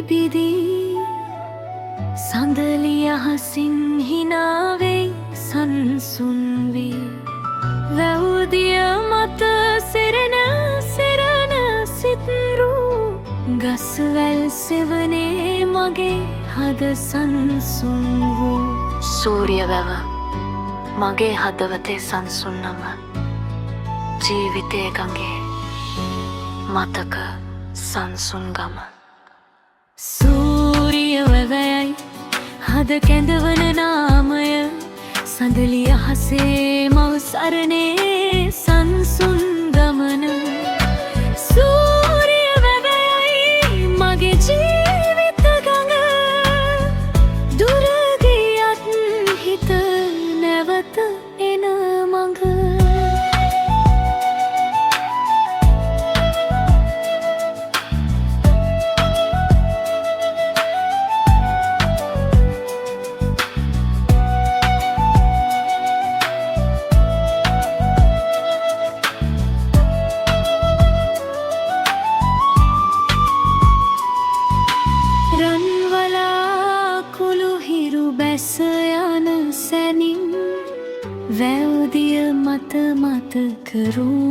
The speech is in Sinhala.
පිදී සඳලිය අහසින් හිනාවෙයි සංසුන් වී වැවුදිය මත සෙරෙන සිත්රු ගස්වැල් සෙවනේ මගේ හද සංසුන් වූ සූරිය වැව මගේ හදවතේ සංසුන්නම ජීවිතේ ගඟේ මතක සංසුන් ගම සූරිය වැවයි හද කැඳවන නාමය සඳලිය අහසේ මව සරණේ සංසුන් ගමන සූරිය වැවයි මගේ ජීවිත ගඟ දුර ගියත් හිත නැවත එන මඟ බැස යන සැනින් වැව්දිය මත මතක රූ